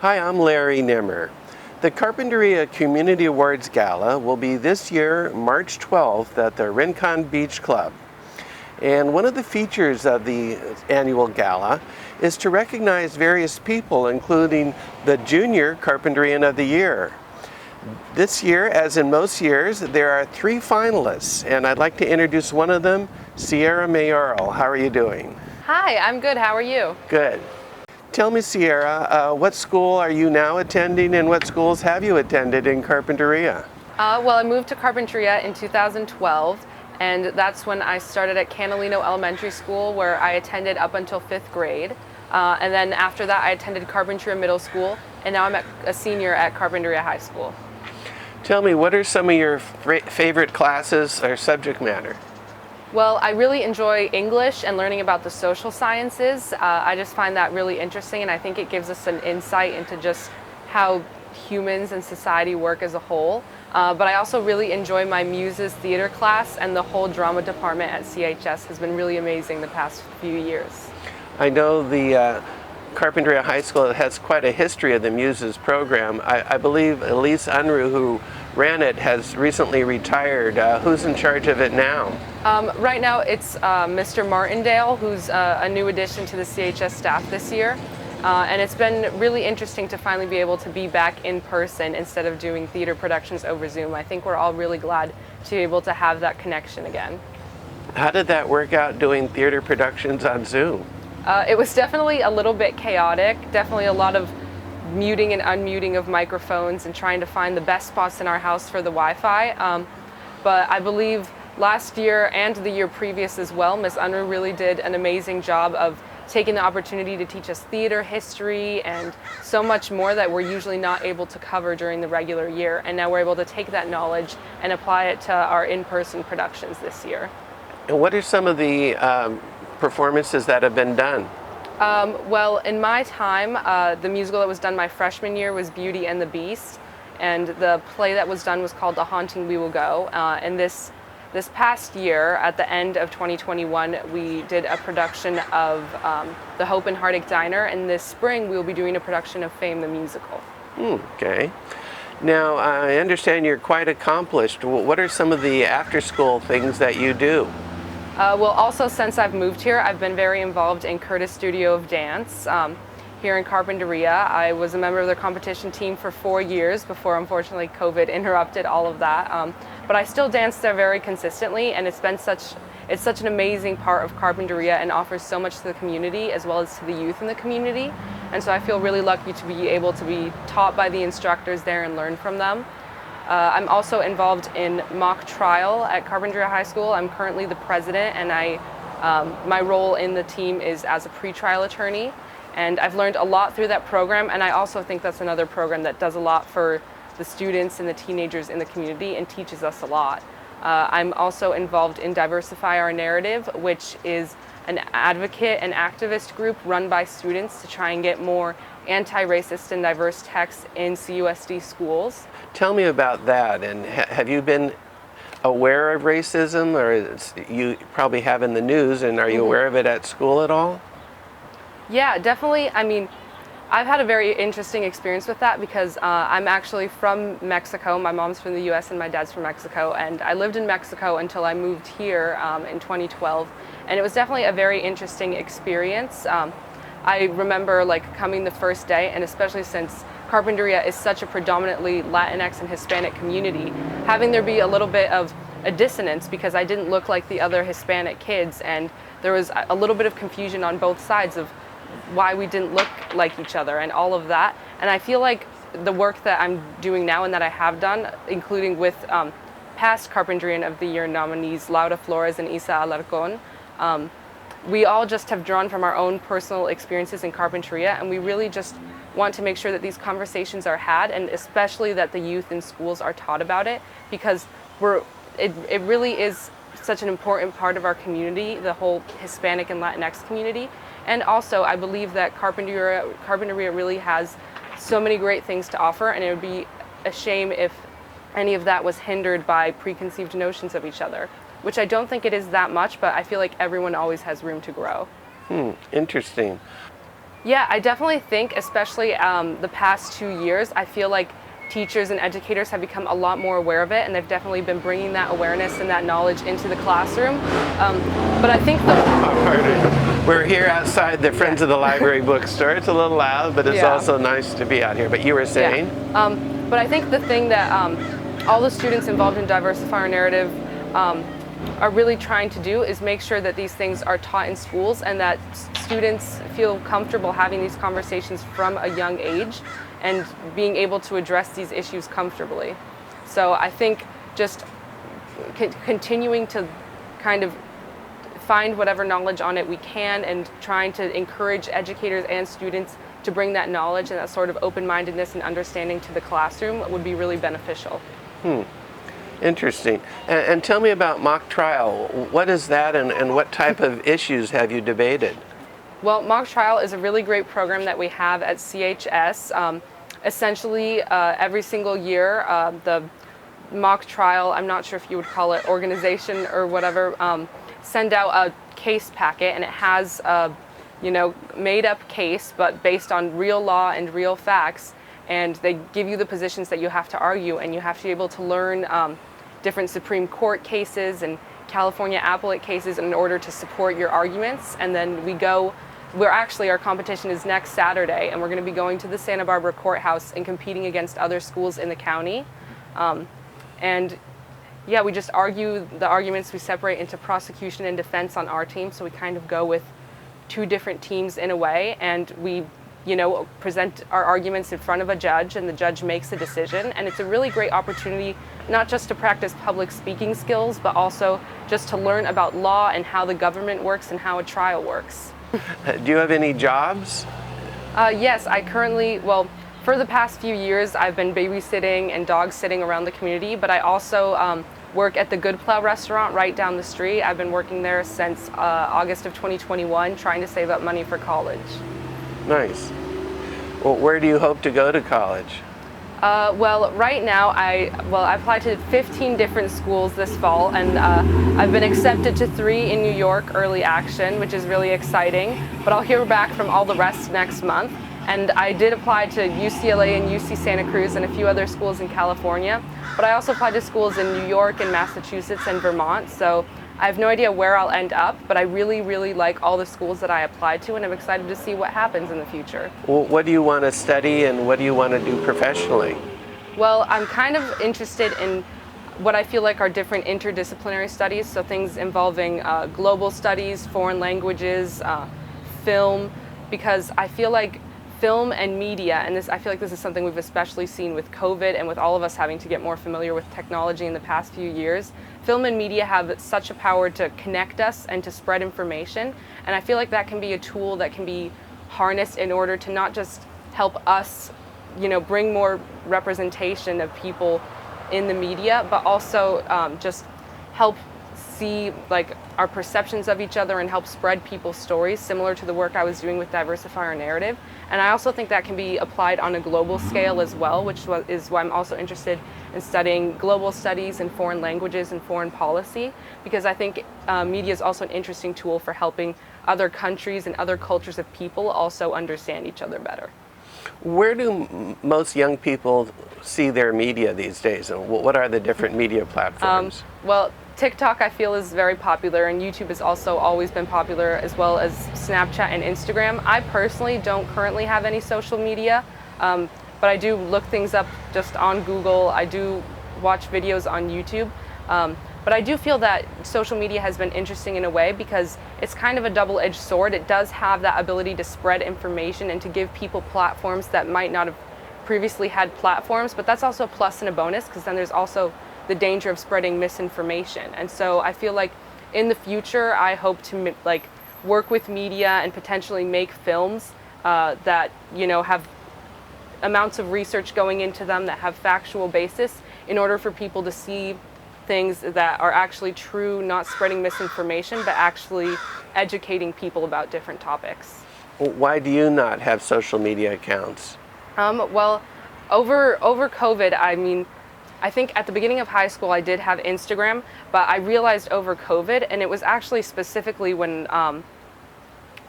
Hi, I'm Larry Nimmer. The Carpinteria Community Awards Gala will be this year, March 12th, at the Rincon Beach Club. And one of the features of the annual gala is to recognize various people, including the Junior Carpinterian of the Year. This year, as in most years, there are 3 finalists, and I'd like to introduce one of them, Sierra Mayoral. How are you doing? Hi, I'm good. How are you? Good. Tell me, Sierra, what school are you now attending and what schools have you attended in Carpinteria? Well, I moved to Carpinteria in 2012, and that's when I started at Canalino Elementary School, where I attended up until 5th grade. And then after that, I attended Carpinteria Middle School, and now I'm a senior at Carpinteria High School. Tell me, what are some of your favorite classes or subject matter? Well, I really enjoy English and learning about the social sciences. I just find that really interesting, and I think it gives us an insight into just how humans and society work as a whole. But I also really enjoy my Muses theater class, and the whole drama department at CHS has been really amazing the past few years. I know the Carpinteria High School has quite a history of the Muses program. I believe Elise Unruh, who ran it, has recently retired. Who's in charge of it now? Right now it's Mr. Martindale, who's a new addition to the CHS staff this year. And it's been really interesting to finally be able to be back in person instead of doing theater productions over Zoom. I think we're all really glad to be able to have that connection again. How did that work out, doing theater productions on Zoom? It was definitely a little bit chaotic, definitely a lot of muting and unmuting of microphones and trying to find the best spots in our house for the Wi-Fi. But I believe last year and the year previous as well, Ms. Unruh really did an amazing job of taking the opportunity to teach us theater history and so much more that we're usually not able to cover during the regular year. And now we're able to take that knowledge and apply it to our in-person productions this year. And what are some of the performances that have been done? Well, in my time, the musical that was done my freshman year was Beauty and the Beast, and the play that was done was called The Haunting We Will Go. And this past year, at the end of 2021, we did a production of The Hope and Heartache Diner, and this spring we'll be doing a production of Fame the Musical. Okay. Now, I understand you're quite accomplished. What are some of the after-school things that you do? Well, also since I've moved here, I've been very involved in Curtis Studio of Dance here in Carpinteria. I was a member of their competition team for 4 years before, unfortunately, COVID interrupted all of that. But I still dance there very consistently, and it's such an amazing part of Carpinteria and offers so much to the community as well as to the youth in the community. And so I feel really lucky to be able to be taught by the instructors there and learn from them. I'm also involved in mock trial at Carpinteria High School. I'm currently the president, and my role in the team is as a pretrial attorney. And I've learned a lot through that program, and I also think that's another program that does a lot for the students and the teenagers in the community and teaches us a lot. I'm also involved in Diversify Our Narrative, which is an advocate and activist group run by students to try and get more anti-racist and diverse texts in CUSD schools. Tell me about that, and have you been aware of racism, or you probably have in the news, and are you aware of it at school at all? Yeah, definitely. I mean, I've had a very interesting experience with that because I'm actually from Mexico. My mom's from the US and my dad's from Mexico, and I lived in Mexico until I moved here in 2012, and it was definitely a very interesting experience. I remember coming the first day, and especially since Carpinteria is such a predominantly Latinx and Hispanic community, having there be a little bit of a dissonance because I didn't look like the other Hispanic kids, and there was a little bit of confusion on both sides of why we didn't look like each other and all of that. And I feel like the work that I'm doing now and that I have done, including with past Carpinterian of the Year nominees Laura Flores and Isa Alarcon, we all just have drawn from our own personal experiences in Carpinteria, and we really just want to make sure that these conversations are had, and especially that the youth in schools are taught about it, because it really is such an important part of our community, the whole Hispanic and Latinx community. And also, I believe that Carpinteria really has so many great things to offer, and it would be a shame if any of that was hindered by preconceived notions of each other, which I don't think it is that much, but I feel like everyone always has room to grow. Interesting. Yeah, I definitely think, especially the past 2 years, I feel like teachers and educators have become a lot more aware of it, and they've definitely been bringing that awareness and that knowledge into the classroom. But I think We're here outside the Friends of the Library bookstore. It's a little loud, but it's Yeah. also nice to be out here. But you were saying? But I think the thing that all the students involved in Diversify Our Narrative are really trying to do is make sure that these things are taught in schools and that students feel comfortable having these conversations from a young age and being able to address these issues comfortably. So I think just continuing to kind of find whatever knowledge on it we can and trying to encourage educators and students to bring that knowledge and that sort of open-mindedness and understanding to the classroom would be really beneficial. Interesting. And tell me about mock trial. What is that, and what type of issues have you debated? Well, mock trial is a really great program that we have at CHS. Essentially, every single year, the mock trial, I'm not sure if you would call it organization or whatever, send out a case packet, and it has a made up case, but based on real law and real facts. And they give you the positions that you have to argue, and you have to be able to learn different Supreme Court cases and California appellate cases in order to support your arguments. And then our competition is next Saturday, and we're going to be going to the Santa Barbara courthouse and competing against other schools in the county. We just argue the arguments. We separate into prosecution and defense on our team, so we kind of go with two different teams in a way, and we present our arguments in front of a judge, and the judge makes a decision. And it's a really great opportunity not just to practice public speaking skills, but also just to learn about law and how the government works and how a trial works. Do you have any jobs? Yes, I currently, for the past few years, I've been babysitting and dog sitting around the community, but I also work at the Good Plow restaurant right down the street. I've been working there since August of 2021, trying to save up money for college. Nice. Well, where do you hope to go to college? Right now, I applied to 15 different schools this fall, and I've been accepted to 3 in New York early action, which is really exciting, but I'll hear back from all the rest next month. And I did apply to UCLA and UC Santa Cruz and a few other schools in California, but I also applied to schools in New York and Massachusetts and Vermont, so I have no idea where I'll end up, but I really, really like all the schools that I applied to, and I'm excited to see what happens in the future. Well, what do you want to study, and what do you want to do professionally? Well, I'm kind of interested in what I feel like are different interdisciplinary studies, so things involving global studies, foreign languages, film, because I feel like film and media, and I feel like this is something we've especially seen with COVID and with all of us having to get more familiar with technology in the past few years. Film and media have such a power to connect us and to spread information, and I feel like that can be a tool that can be harnessed in order to not just help us, bring more representation of people in the media, but also just help see our perceptions of each other and help spread people's stories, similar to the work I was doing with Diversify Our Narrative. And I also think that can be applied on a global scale as well, which is why I'm also interested in studying global studies and foreign languages and foreign policy, because I think media is also an interesting tool for helping other countries and other cultures of people also understand each other better. Where do most young people see their media these days, and what are the different media platforms? TikTok I feel is very popular, and YouTube has also always been popular, as well as Snapchat and Instagram. I personally don't currently have any social media, but I do look things up just on Google. I do watch videos on YouTube. But I do feel that social media has been interesting in a way because it's kind of a double-edged sword. It does have that ability to spread information and to give people platforms that might not have previously had platforms, but that's also a plus and a bonus, because then there's also the danger of spreading misinformation. And so I feel like in the future, I hope to work with media and potentially make films that have amounts of research going into them, that have factual basis, in order for people to see things that are actually true, not spreading misinformation, but actually educating people about different topics. Why do you not have social media accounts? Over COVID, I think at the beginning of high school I did have Instagram, but I realized over COVID, and it was actually specifically when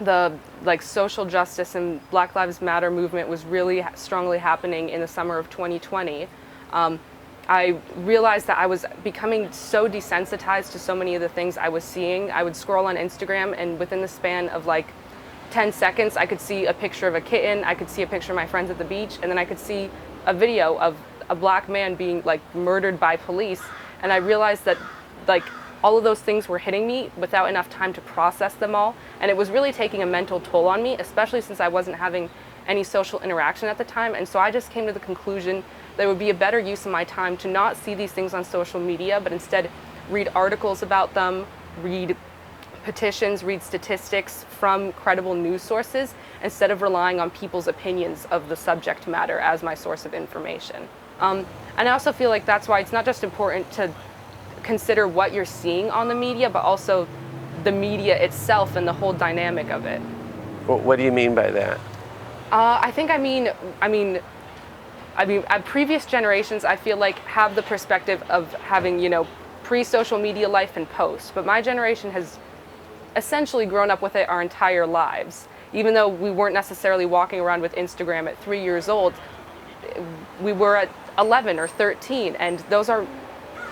the like social justice and Black Lives Matter movement was really strongly happening in the summer of 2020, I realized that I was becoming so desensitized to so many of the things I was seeing. I would scroll on Instagram, and within the span of like 10 seconds, I could see a picture of a kitten, I could see a picture of my friends at the beach, and then I could see a video of a Black man being like murdered by police. And I realized that like all of those things were hitting me without enough time to process them all. And it was really taking a mental toll on me, especially since I wasn't having any social interaction at the time. And so I just came to the conclusion that it would be a better use of my time to not see these things on social media, but instead read articles about them, read petitions, read statistics from credible news sources, instead of relying on people's opinions of the subject matter as my source of information. And I also feel like that's why it's not just important to consider what you're seeing on the media, but also the media itself and the whole dynamic of it. What do you mean by that? I mean, at previous generations, I feel like have the perspective of having, pre-social media life and post, but my generation has essentially grown up with it our entire lives. Even though we weren't necessarily walking around with Instagram at 3 years old, we were at 11 or 13, and those are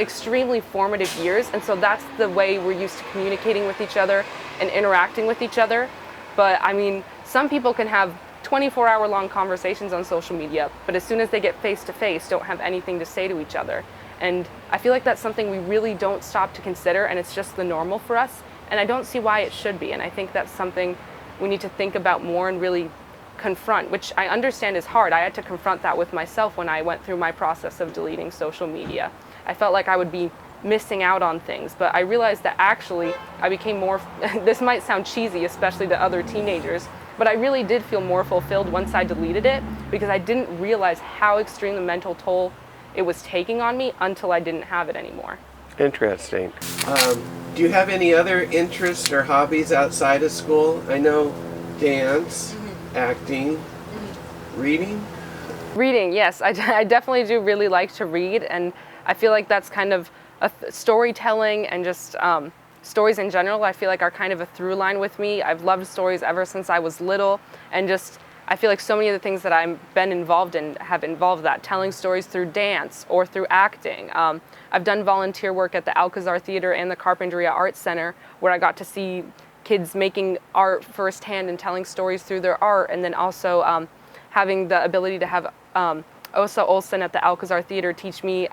extremely formative years, and so that's the way we're used to communicating with each other and interacting with each other. But I mean, some people can have 24-hour long conversations on social media, but as soon as they get face to face, don't have anything to say to each other. And I feel like that's something we really don't stop to consider, and it's just the normal for us, and I don't see why it should be. And I think that's something we need to think about more and really confront, which I understand is hard. I had to confront that with myself when I went through my process of deleting social media. I felt like I would be missing out on things, but I realized that actually I became more, this might sound cheesy, especially to other teenagers, but I really did feel more fulfilled once I deleted it, because I didn't realize how extreme the mental toll it was taking on me until I didn't have it anymore. Interesting. Do you have any other interests or hobbies outside of school? I know dance, acting, reading. Reading, yes, I definitely do really like to read, and I feel like that's kind of storytelling and just stories in general, I feel like are kind of a through line with me. I've loved stories ever since I was little, and just I feel like so many of the things that I've been involved in have involved that, telling stories through dance or through acting. I've done volunteer work at the Alcazar Theater and the Carpinterian Art Center, where I got to see kids making art firsthand and telling stories through their art, and then also having the ability to have Osa Olsen at the Alcazar Theater teach me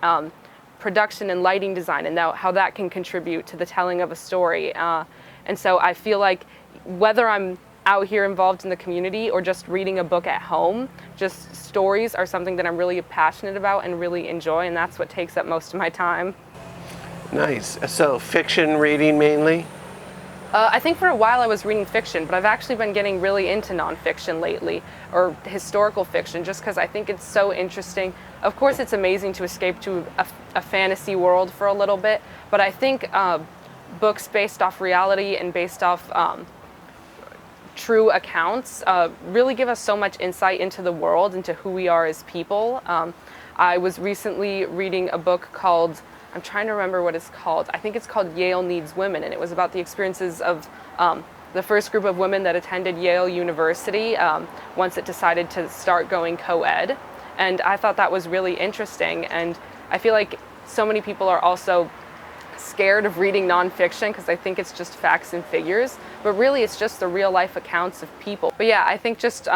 production and lighting design, and how that can contribute to the telling of a story. And so I feel like whether I'm out here involved in the community or just reading a book at home, just stories are something that I'm really passionate about and really enjoy, and that's what takes up most of my time. Nice. So fiction reading mainly? I think for a while I was reading fiction, but I've actually been getting really into nonfiction lately, or historical fiction, just because I think it's so interesting. Of course, it's amazing to escape to a fantasy world for a little bit, but I think books based off reality and based off true accounts really give us so much insight into the world, into who we are as people. I was recently reading a book called, I'm trying to remember what it's called. I think it's called Yale Needs Women, and it was about the experiences of the first group of women that attended Yale University once it decided to start going co-ed. And I thought that was really interesting, and I feel like so many people are also scared of reading nonfiction because I think it's just facts and figures, but really it's just the real life accounts of people. But yeah, I think just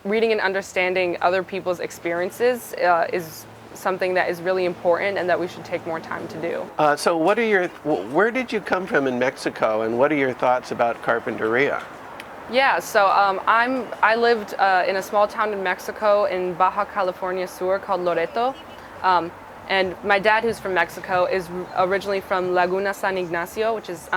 reading and understanding other people's experiences is something that is really important and that we should take more time to do. So where did you come from in Mexico, and what are your thoughts about Carpinteria? Yeah, so I lived in a small town in Mexico in Baja California Sur called Loreto. And my dad, who's from Mexico, is originally from Laguna San Ignacio, which is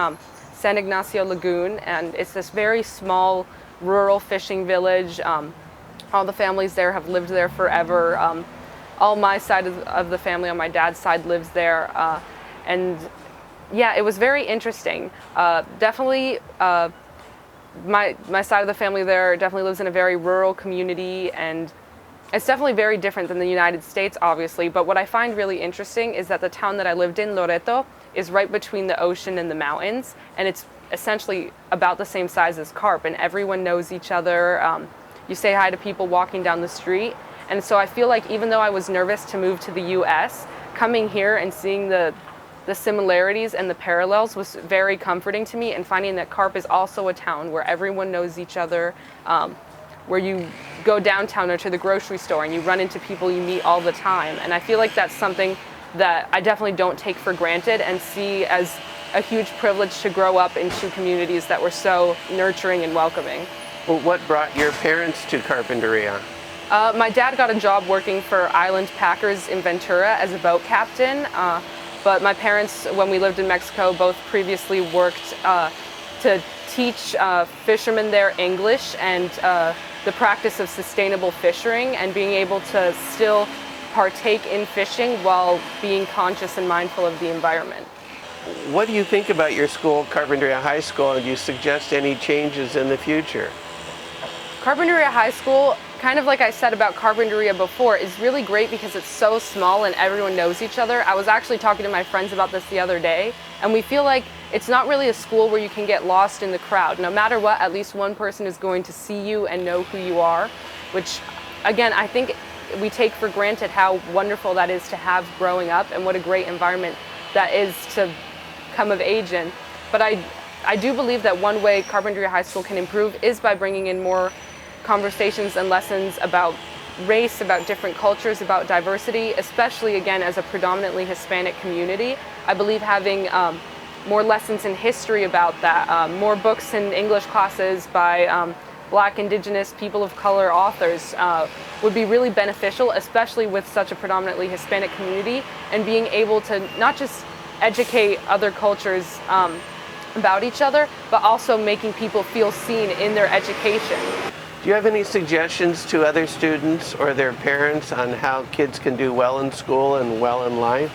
San Ignacio Lagoon, and it's this very small rural fishing village. All the families there have lived there forever. All my side of the family on my dad's side lives there. And yeah, it was very interesting. Definitely, my side of the family there definitely lives in a very rural community, and it's definitely very different than the United States, obviously, but what I find really interesting is that the town that I lived in, Loreto, is right between the ocean and the mountains, and it's essentially about the same size as Carp, and everyone knows each other. You say hi to people walking down the street. And so I feel like even though I was nervous to move to the US, coming here and seeing the similarities and the parallels was very comforting to me, and finding that Carp is also a town where everyone knows each other, where you go downtown or to the grocery store and you run into people you meet all the time. And I feel like that's something that I definitely don't take for granted and see as a huge privilege to grow up in two communities that were so nurturing and welcoming. Well, what brought your parents to Carpinteria? My dad got a job working for Island Packers in Ventura as a boat captain, but my parents, when we lived in Mexico, both previously worked to teach fishermen there English and the practice of sustainable fishing, and being able to still partake in fishing while being conscious and mindful of the environment. What do you think about your school, Carpinteria High School, and do you suggest any changes in the future? Carpinteria High School, kind of like I said about Carpinteria before, is really great because it's so small and everyone knows each other. I was actually talking to my friends about this the other day, and we feel like it's not really a school where you can get lost in the crowd. No matter what, at least one person is going to see you and know who you are, which, again, I think we take for granted how wonderful that is to have growing up, and what a great environment that is to come of age in. But I do believe that one way Carpinteria High School can improve is by bringing in more conversations and lessons about race, about different cultures, about diversity, especially, again, as a predominantly Hispanic community. I believe having more lessons in history about that, more books in English classes by Black, Indigenous, people of color authors would be really beneficial, especially with such a predominantly Hispanic community, and being able to not just educate other cultures about each other, but also making people feel seen in their education. Do you have any suggestions to other students or their parents on how kids can do well in school and well in life?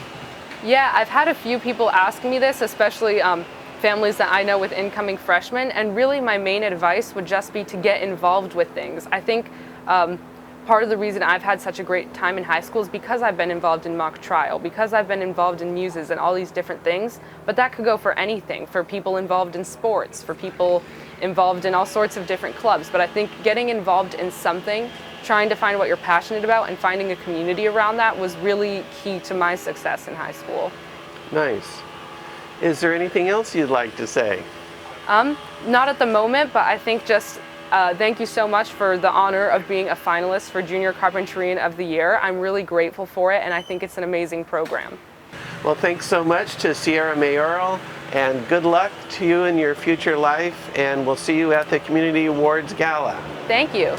Yeah, I've had a few people ask me this, especially families that I know with incoming freshmen, and really my main advice would just be to get involved with things. I think part of the reason I've had such a great time in high school is because I've been involved in mock trial, because I've been involved in muses and all these different things, but that could go for anything, for people involved in sports, for people involved in all sorts of different clubs. But I think getting involved in something, trying to find what you're passionate about and finding a community around that was really key to my success in high school. Nice. Is there anything else you'd like to say? Not at the moment, but I think just thank you so much for the honor of being a finalist for Junior Carpinterian of the Year. I'm really grateful for it, and I think it's an amazing program. Well, thanks so much to Sierra Mayoral, and good luck to you in your future life, and we'll see you at the Community Awards Gala. Thank you.